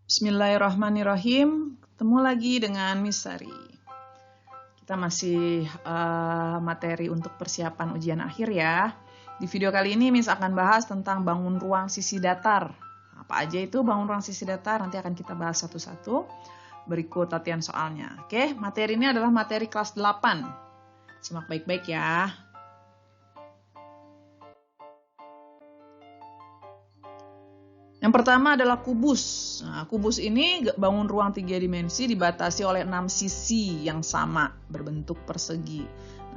Bismillahirrahmanirrahim. Ketemu lagi dengan Miss Sari. Kita masih materi untuk persiapan ujian akhir ya. Di video kali ini Miss akan bahas tentang bangun ruang sisi datar. Apa aja itu bangun ruang sisi datar? Nanti akan kita bahas satu-satu. Berikut latihan soalnya. Oke, materi ini adalah materi kelas 8. Simak baik-baik ya. Yang pertama adalah kubus. Nah, kubus ini bangun ruang 3 dimensi dibatasi oleh 6 sisi yang sama berbentuk persegi.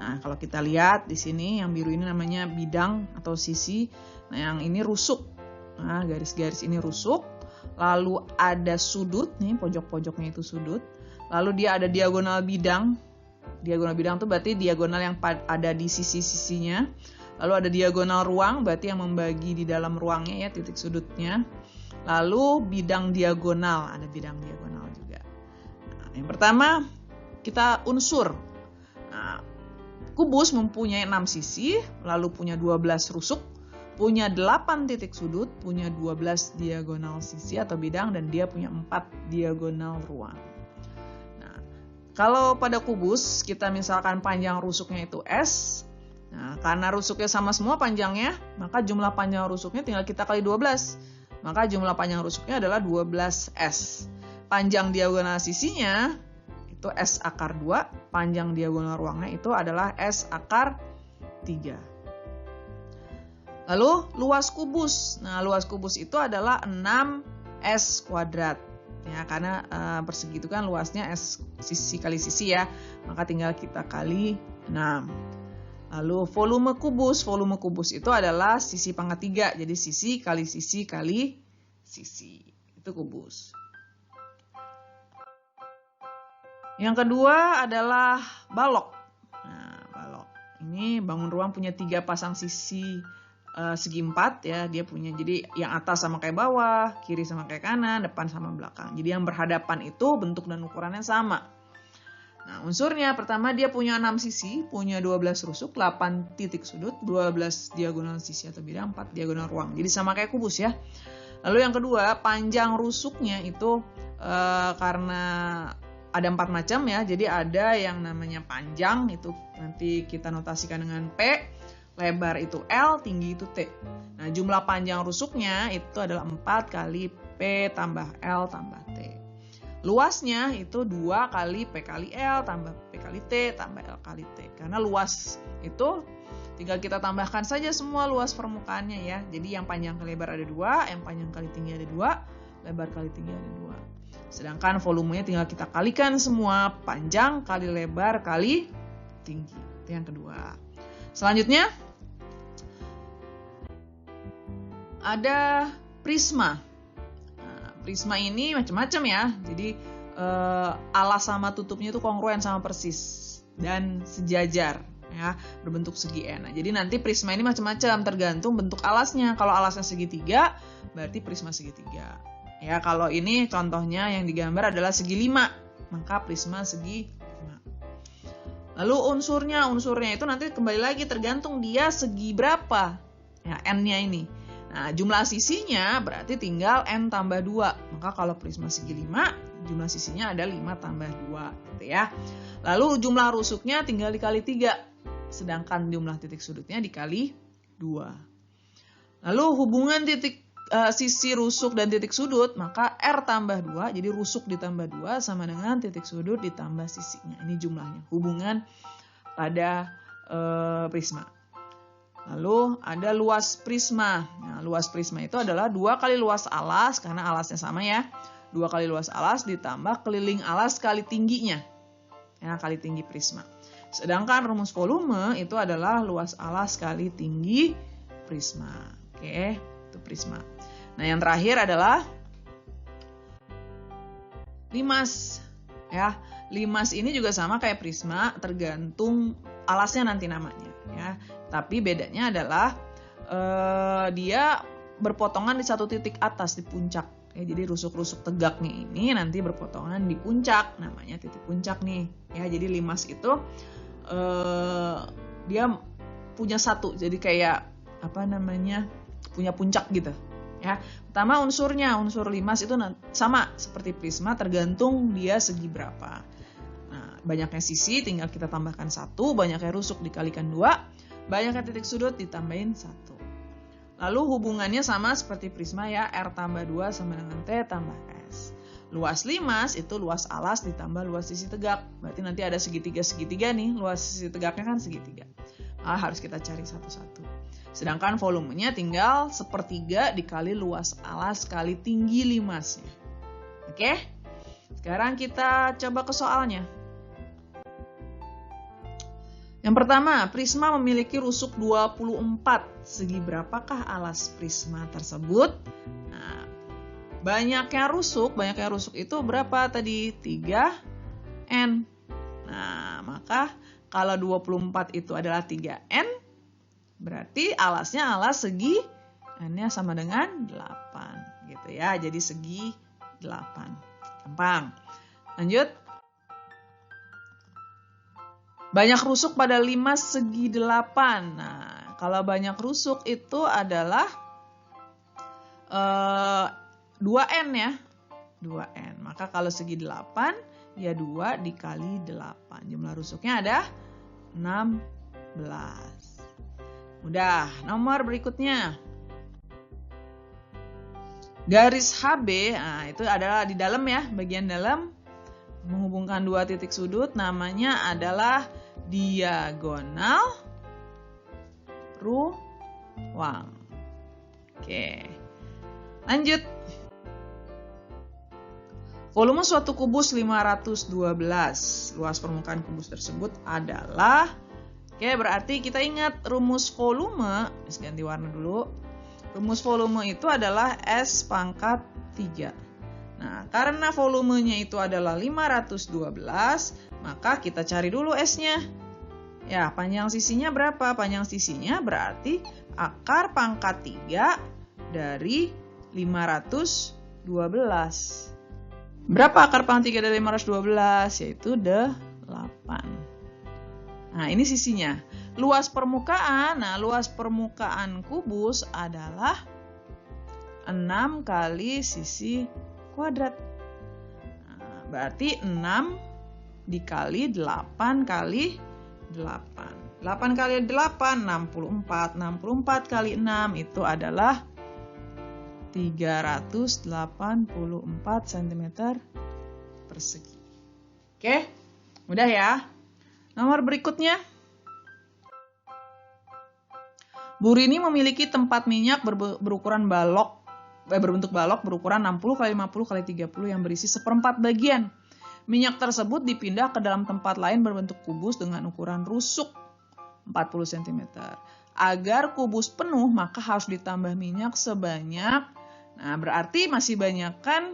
Nah, kalau kita lihat di sini yang biru ini namanya bidang atau sisi. Nah, yang ini rusuk. Nah, garis-garis ini rusuk. Lalu ada sudut nih, pojok-pojoknya itu sudut. Lalu dia ada diagonal bidang. Diagonal bidang itu berarti diagonal yang ada di sisi-sisinya. Lalu ada diagonal ruang, berarti yang membagi di dalam ruangnya ya, titik sudutnya. Lalu bidang diagonal, ada bidang diagonal juga. Nah, yang pertama, kita unsur. Nah, kubus mempunyai 6 sisi, lalu punya 12 rusuk, punya 8 titik sudut, punya 12 diagonal sisi atau bidang, dan dia punya 4 diagonal ruang. Nah, kalau pada kubus, kita misalkan panjang rusuknya itu S. Nah, karena rusuknya sama semua panjangnya, maka jumlah panjang rusuknya tinggal kita kali 12. Maka jumlah panjang rusuknya adalah 12S. Panjang diagonal sisinya itu S akar 2, panjang diagonal ruangnya itu adalah S akar 3. Lalu luas kubus. Nah, luas kubus itu adalah 6S kuadrat. Ya, karena persegi itu kan luasnya S sisi kali sisi ya. Maka tinggal kita kali 6. Lalu volume kubus itu adalah sisi pangkat 3, jadi sisi kali sisi kali sisi, itu kubus. Yang kedua adalah balok. Nah, balok ini bangun ruang punya 3 pasang sisi segi 4 ya, dia punya jadi yang atas sama kayak bawah, kiri sama kayak kanan, depan sama belakang. Jadi yang berhadapan itu bentuk dan ukurannya sama. Nah, unsurnya pertama dia punya 6 sisi, punya 12 rusuk, 8 titik sudut, 12 diagonal sisi atau bidang, 4 diagonal ruang. Jadi sama kayak kubus ya. Lalu yang kedua, panjang rusuknya itu karena ada 4 macam ya. Jadi ada yang namanya panjang, itu nanti kita notasikan dengan P, lebar itu L, tinggi itu T. Nah, jumlah panjang rusuknya itu adalah 4 kali P tambah L tambah T. Luasnya itu 2 kali P kali L tambah P kali T tambah L kali T. Karena luas itu tinggal kita tambahkan saja semua luas permukaannya ya. Jadi yang panjang kali lebar ada 2, yang panjang kali tinggi ada 2, lebar kali tinggi ada 2. Sedangkan volumenya tinggal kita kalikan semua, panjang kali lebar kali tinggi. Itu yang kedua. Selanjutnya ada prisma. Prisma ini macam-macam ya, jadi alas sama tutupnya itu kongruen sama persis dan sejajar ya, berbentuk segi N. Nah, jadi nanti prisma ini macam-macam tergantung bentuk alasnya. Kalau alasnya segitiga berarti prisma segitiga ya. Kalau ini contohnya yang digambar adalah segi 5, maka prisma segi 5. Lalu unsurnya itu nanti kembali lagi tergantung dia segi berapa ya, N-nya ini. Nah, jumlah sisinya berarti tinggal N tambah 2. Maka kalau prisma segi 5, jumlah sisinya ada 5 tambah 2. Gitu ya. Lalu jumlah rusuknya tinggal dikali 3. Sedangkan jumlah titik sudutnya dikali 2. Lalu hubungan sisi rusuk dan titik sudut, maka R tambah 2. Jadi rusuk ditambah 2 sama dengan titik sudut ditambah sisinya. Ini jumlahnya. Hubungan pada prisma. Lalu ada luas prisma. Nah, luas prisma itu adalah 2 kali luas alas, karena alasnya sama ya. 2 kali luas alas ditambah keliling alas kali tingginya. Ya, kali tinggi prisma. Sedangkan rumus volume itu adalah luas alas kali tinggi prisma. Oke, itu prisma. Nah, yang terakhir adalah limas. Ya, limas ini juga sama kayak prisma, tergantung alasnya nanti namanya ya. Tapi bedanya adalah dia berpotongan di satu titik atas di puncak. Ya, jadi rusuk-rusuk tegaknya ini nanti berpotongan di puncak, namanya titik puncak nih. Ya, jadi limas itu dia punya satu, jadi kayak punya puncak gitu. Ya, pertama unsurnya, unsur limas itu sama seperti prisma, tergantung dia segi berapa. Nah, banyaknya sisi tinggal kita tambahkan 1, banyaknya rusuk dikalikan 2, banyaknya titik sudut ditambahin 1. Lalu hubungannya sama seperti prisma ya, R tambah 2 sama dengan T tambah S. Luas limas itu luas alas ditambah luas sisi tegak. Berarti nanti ada segitiga-segitiga nih, luas sisi tegaknya kan segitiga. Harus kita cari satu-satu. Sedangkan volumenya tinggal 1/3 dikali luas alas kali tinggi limasnya. Oke? Sekarang kita coba ke soalnya. Yang pertama, prisma memiliki rusuk 24. Segi berapakah alas prisma tersebut? Nah, banyaknya rusuk itu berapa tadi? 3N. Nah, maka kalau 24 itu adalah 3N, berarti alasnya alas segi N-nya sama dengan 8. Gitu ya, jadi segi 8. Gampang. Lanjut. Banyak rusuk pada limas segi 8. Nah, kalau banyak rusuk itu adalah 2N ya. 2N. Maka kalau segi 8, ya 2 dikali 8. Jumlah rusuknya ada 16. Udah, nomor berikutnya. Garis HB, nah itu adalah di dalam ya, bagian dalam. Menghubungkan 2 titik sudut, namanya adalah diagonal ruang. Oke, lanjut. Volume suatu kubus 512. Luas permukaan kubus tersebut adalah, oke, berarti kita ingat rumus volume. Ganti warna dulu. Rumus volume itu adalah S pangkat 3. Nah, karena volumenya itu adalah 512, maka kita cari dulu S-nya. Ya, panjang sisinya berapa? Panjang sisinya berarti akar pangkat 3 dari 512. Berapa akar pangkat 3 dari 512? Yaitu 8. Nah, ini sisinya. Luas permukaan, luas permukaan kubus adalah 6 kali sisi kuadrat. Nah, berarti 6 dikali 8 kali 8. 8 kali 8, 64. 64 kali 6 itu adalah 384 cm persegi. Oke, mudah ya. Nomor berikutnya. Burini memiliki tempat minyak berbentuk balok berukuran 60 x 50 x 30 yang berisi 1/4 bagian. Minyak tersebut dipindah ke dalam tempat lain berbentuk kubus dengan ukuran rusuk 40 cm. Agar kubus penuh, maka harus ditambah minyak sebanyak, nah berarti masih banyakkan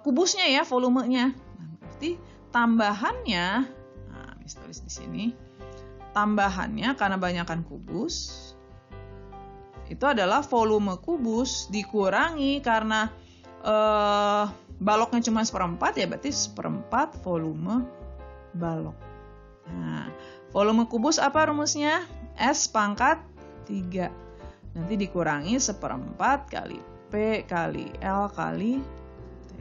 kubusnya ya, volumenya. Nah, berarti tambahannya, nah tulis di sini, tambahannya karena banyakkan kubus, itu adalah volume kubus dikurangi karena baloknya cuma 1/4 ya, berarti 1/4 volume balok. Nah, volume kubus apa rumusnya? S pangkat 3. Nanti dikurangi 1/4 kali P kali L kali T.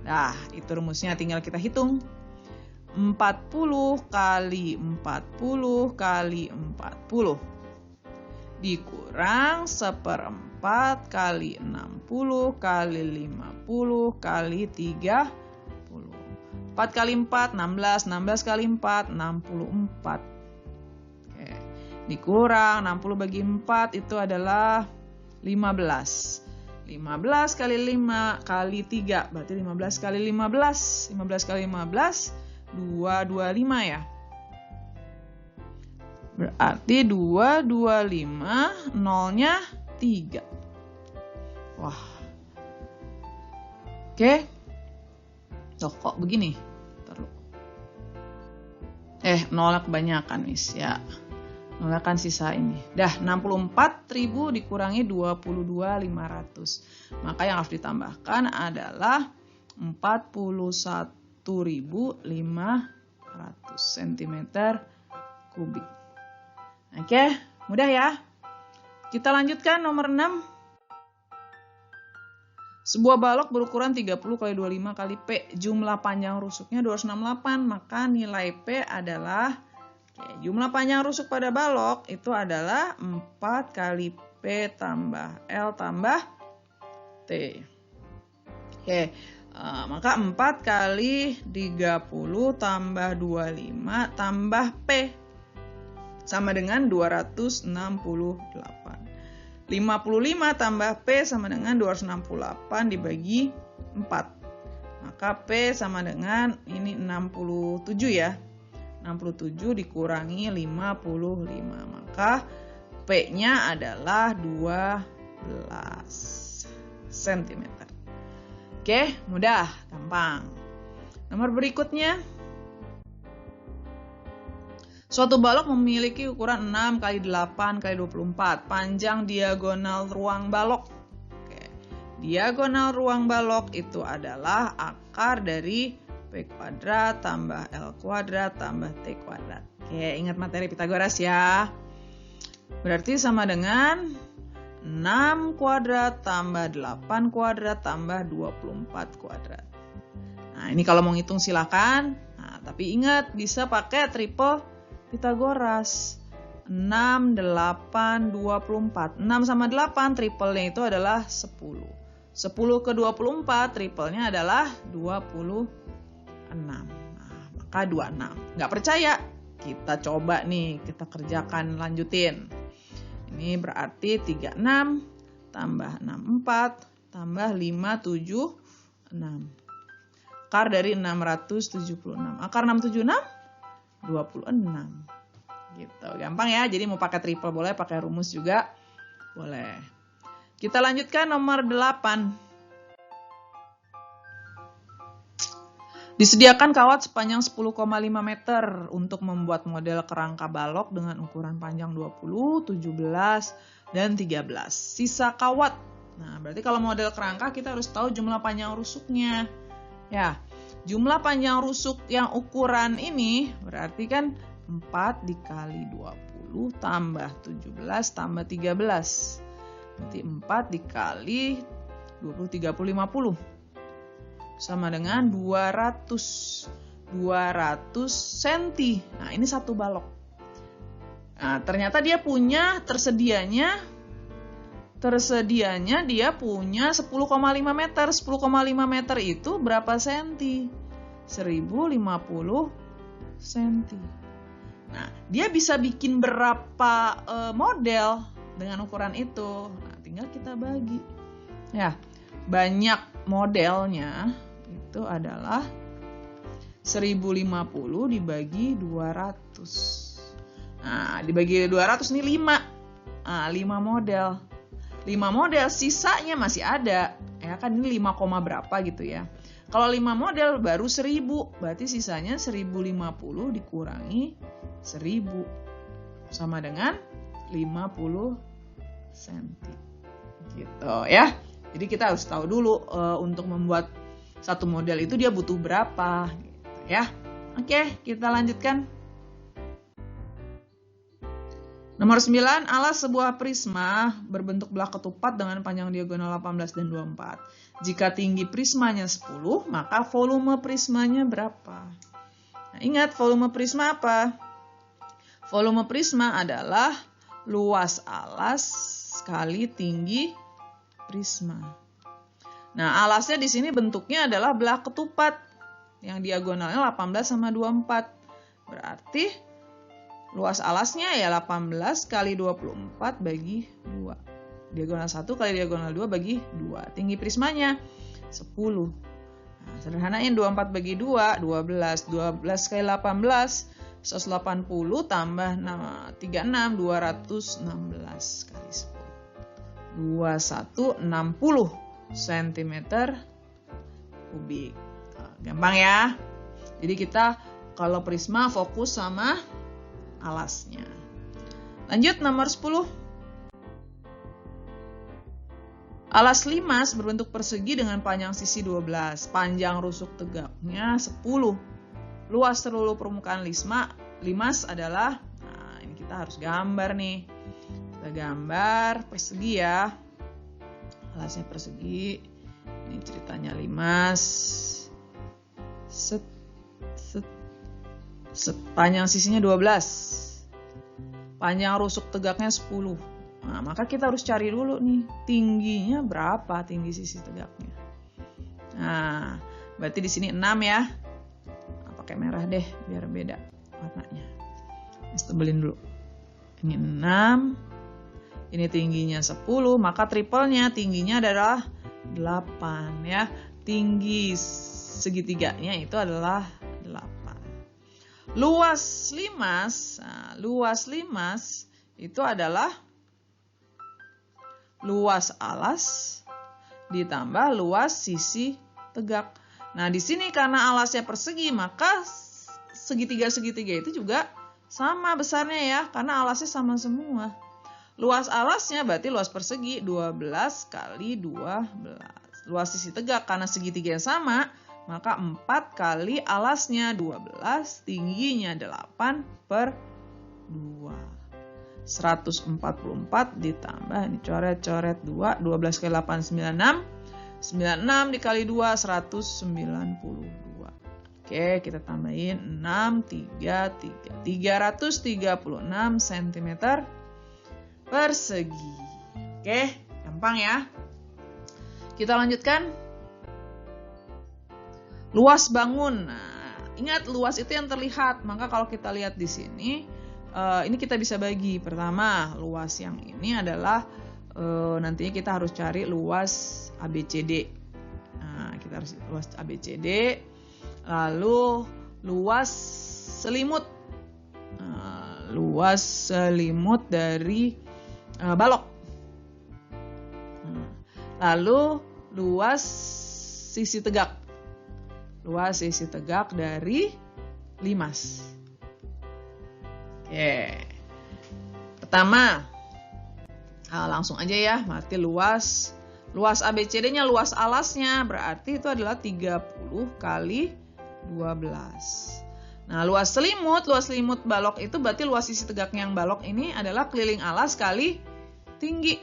Nah, itu rumusnya tinggal kita hitung. 40 kali 40 kali 40. Dikurang 1/4 kali 60 kali 50 kali 30. 4 kali 4, 16. 16 kali 4, 64. Oke. Dikurang 60 bagi 4 itu adalah 15. 15 kali 5 kali 3. Berarti 15 kali 15. 15 kali 15, 225 ya. Berarti 225, nolnya 3. Wah. Oke. Loh, kok begini? Nolnya kebanyakan, Miss. Ya. Nolnya kan sisa ini. Dah, 64.000 dikurangi 22.500. Maka yang harus ditambahkan adalah 41.500 cm kubik. Oke, mudah ya. Kita lanjutkan nomor 6. Sebuah balok berukuran 30 kali 25 kali P. Jumlah panjang rusuknya 268. Maka nilai P adalah, jumlah panjang rusuk pada balok itu adalah 4 kali P tambah L tambah T. Maka 4 kali 30 tambah 25 tambah P sama dengan 268. 55 tambah P sama dengan 268 dibagi 4. Maka P sama dengan ini 67 ya. 67 dikurangi 55. Maka P-nya adalah 12 cm. Oke, mudah, gampang. Nomor berikutnya. Suatu balok memiliki ukuran 6 kali 8 kali 24. Panjang diagonal ruang balok. Diagonal ruang balok itu adalah akar dari P kuadrat tambah L kuadrat tambah T kuadrat. Ingat materi Pitagoras ya. Berarti sama dengan 6 kuadrat tambah 8 kuadrat tambah 24 kuadrat. Nah, ini kalau mau ngitung silakan. Nah, tapi ingat bisa pakai triple Pitagoras. 6, 8, 24. 6 sama 8 triplenya itu adalah 10. 10 ke 24 triplenya adalah 26. Nah, maka 26. Nggak percaya? Kita coba nih, kita kerjakan, lanjutin. Ini berarti 36 tambah 64 tambah 576. Akar dari 676. Akar 676? 26. Gitu, gampang ya. Jadi mau pakai triple boleh, pakai rumus juga boleh. Kita lanjutkan nomor 8. Disediakan kawat sepanjang 10,5 meter untuk membuat model kerangka balok dengan ukuran panjang 20, 17, dan 13. Sisa kawat. Nah, berarti kalau model kerangka kita harus tahu jumlah panjang rusuknya. Ya, jumlah panjang rusuk yang ukuran ini berarti kan 4 dikali 20 tambah 17 tambah 13. Berarti 4 dikali 20, 30, 50. Sama dengan 200 cm. Nah, ini satu balok. Nah, ternyata dia punya tersedianya dia punya 10,5 meter. 10,5 meter itu berapa senti? 1050 cm. Nah, dia bisa bikin berapa model dengan ukuran itu? Nah, tinggal kita bagi. Ya, banyak modelnya itu adalah 1050 dibagi 200. Nah, dibagi 200 ini 5. Nah, 5 model. 5 model, sisanya masih ada. Ya kan ini 5, berapa gitu ya. Kalau 5 model baru 1000, berarti sisanya 1050 dikurangi 1000 sama dengan 50 cm. Gitu ya. Jadi kita harus tahu dulu untuk membuat satu model itu dia butuh berapa gitu ya. Oke, kita lanjutkan. Nomor 9, alas sebuah prisma berbentuk belah ketupat dengan panjang diagonal 18 dan 24. Jika tinggi prismanya 10, maka volume prismanya berapa? Nah, ingat volume prisma apa? Volume prisma adalah luas alas kali tinggi prisma. Nah, alasnya di sini bentuknya adalah belah ketupat yang diagonalnya 18 sama 24. Berarti luas alasnya ya 18 kali 24 bagi 2. Diagonal 1 kali diagonal 2 bagi 2. Tinggi prismanya 10. Nah, sederhanain 24 bagi 2, 12. 12 kali 18, 180 tambah 36, 216 kali 10. 2160 cm kubik. Gampang ya. Jadi kita kalau prisma fokus sama alasnya. Lanjut nomor 10. Alas limas berbentuk persegi dengan panjang sisi 12. Panjang rusuk tegaknya 10. Luas seluruh permukaan limas adalah, nah ini kita harus gambar nih. Kita gambar persegi ya. Alasnya persegi. Ini ceritanya limas. Panjang sisinya 12. Panjang rusuk tegaknya 10. Nah, maka kita harus cari dulu nih, tingginya berapa tinggi sisi tegaknya. Nah, berarti di sini 6 ya. Nah, pakai merah deh biar beda warnanya. Tebelin dulu. Ini 6. Ini tingginya 10, maka triplenya tingginya adalah 8 ya. Tinggi segitiganya itu adalah 8. Luas limas, nah, luas limas itu adalah luas alas ditambah luas sisi tegak. Nah, di sini karena alasnya persegi, maka segitiga-segitiga itu juga sama besarnya ya, karena alasnya sama semua. Luas alasnya berarti luas persegi 12 kali 12. Luas sisi tegak karena segitiga sama, maka 4 kali alasnya 12, tingginya 8 per 2. 144 ditambah, ini coret-coret 2, 12 kali 8, 96. 96 dikali 2, 192. Oke, kita tambahin 6, 336 cm persegi. Oke, gampang ya. Kita lanjutkan. Luas bangun. Nah, ingat luas itu yang terlihat. Maka kalau kita lihat di sini, ini kita bisa bagi. Pertama, luas yang ini adalah nantinya kita harus cari luas ABCD. Nah, kita harus luas ABCD. Lalu luas selimut. Luas selimut dari balok. Lalu luas sisi tegak. Luas sisi tegak dari limas. Oke. Pertama, langsung aja ya, berarti luas ABCD-nya, luas alasnya berarti itu adalah 30 kali 12. Nah, luas selimut balok itu berarti luas sisi tegaknya yang balok ini adalah keliling alas kali tinggi.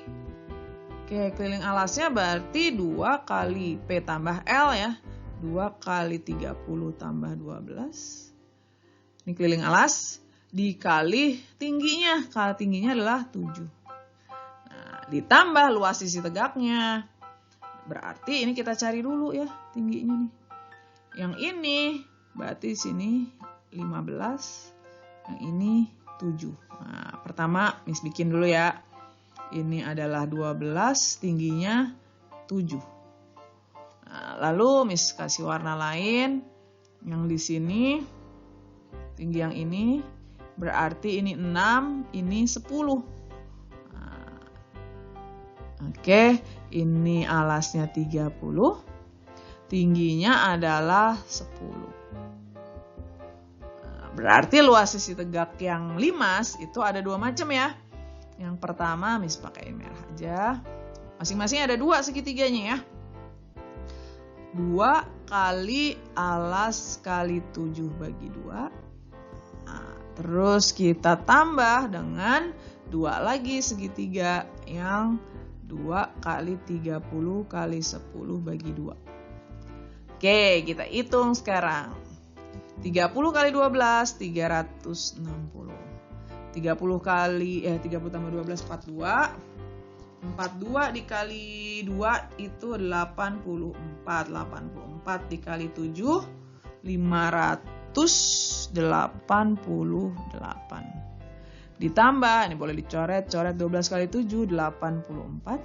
Oke, keliling alasnya berarti 2 kali P tambah L ya. 2 kali 30 tambah 12. Ini keliling alas dikali tingginya. Kali tingginya adalah 7. Nah, ditambah luas sisi tegaknya. Berarti ini kita cari dulu ya tingginya nih. Yang ini berarti sini 15. Yang ini 7. Nah, pertama Miss bikin dulu ya. Ini adalah 12, tingginya 7. Nah, lalu Miss kasih warna lain. Yang di sini tinggi yang ini berarti ini 6, ini 10. Nah, oke, ini alasnya 30. Tingginya adalah 10. Nah, berarti luas sisi tegak yang limas itu ada 2 macam ya. Yang pertama Miss pakai merah aja. Masing-masing ada 2 segitiganya ya. 2 kali alas kali 7 bagi 2. Nah, terus kita tambah dengan 2 lagi segitiga yang 2 kali 30 kali 10 bagi 2. Oke, kita hitung sekarang. 30 kali 12, 360. 30 kali 30 tambah 12, 42. 42 dikali 2 itu 84. 84 dikali 7, 588. Ditambah, ini boleh dicoret, 12 kali 7, 84.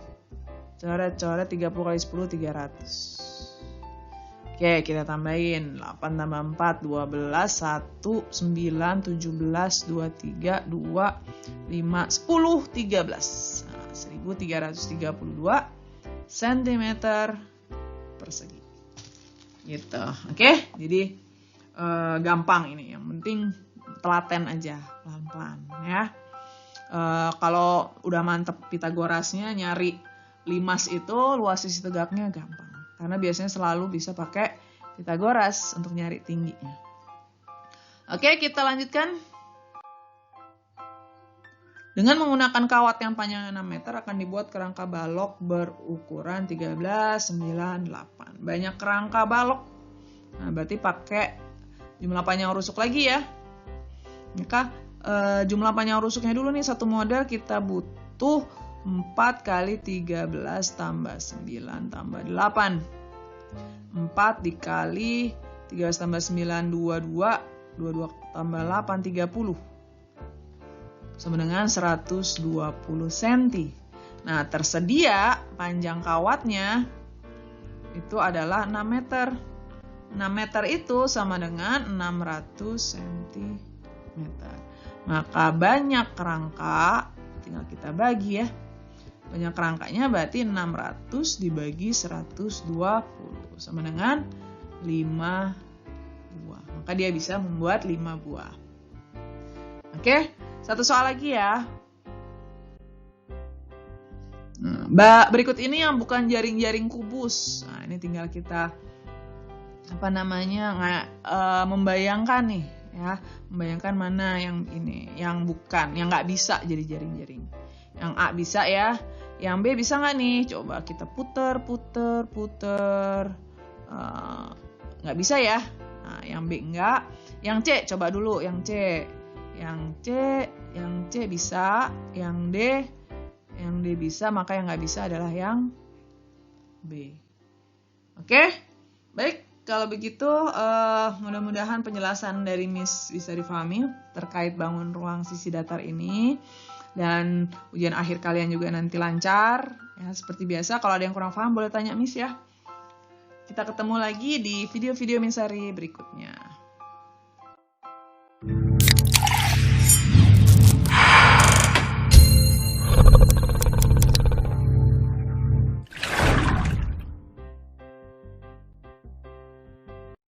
Coret 30 kali 10, 300. Oke, kita tambahin 8 tambah 4, 12, 1, 9, 17, 23, 2, 5, 10, 13. Nah, 1332 cm persegi. Gitu. Oke, jadi gampang ini. Yang penting telaten aja, pelan-pelan ya. Kalau udah mantep Pitagorasnya, nyari limas itu luas sisi tegaknya gampang. Karena biasanya selalu bisa pakai Pitagoras untuk nyari tingginya. Oke, kita lanjutkan. Dengan menggunakan kawat yang panjangnya 6 meter akan dibuat kerangka balok berukuran 13, 9, 8. Banyak kerangka balok. Nah, berarti pakai jumlah panjang rusuk lagi ya. Maka jumlah panjang rusuknya dulu nih, satu model kita butuh 4 kali 13 tambah 9 tambah 8. 4 dikali 13 tambah 9, 22. 22 tambah 8, 30. Sama dengan 120 cm. Nah, tersedia panjang kawatnya itu adalah 6 meter. 6 meter itu sama dengan 600 cm. Maka banyak kerangka, tinggal kita bagi ya. Banyak kerangkanya berarti 600 dibagi 120 sama dengan 5 buah. Maka dia bisa membuat 5 buah. Oke, satu soal lagi ya. Nah, berikut ini yang bukan jaring-jaring kubus. Nah, ini tinggal kita membayangkan nih ya, membayangkan mana yang ini, yang bukan, yang nggak bisa jadi jaring-jaring. Yang A bisa ya, yang B bisa nggak nih? Coba kita puter. Nggak bisa ya. Nah, yang B enggak. Yang C coba dulu, yang C. Yang C bisa, yang D bisa, maka yang nggak bisa adalah yang B. Oke, baik. Kalau begitu, mudah-mudahan penjelasan dari Miss bisa difahami terkait bangun ruang sisi datar ini. Dan ujian akhir kalian juga nanti lancar. Ya, seperti biasa, kalau ada yang kurang paham boleh tanya Miss ya. Kita ketemu lagi di video-video Miss Sari berikutnya.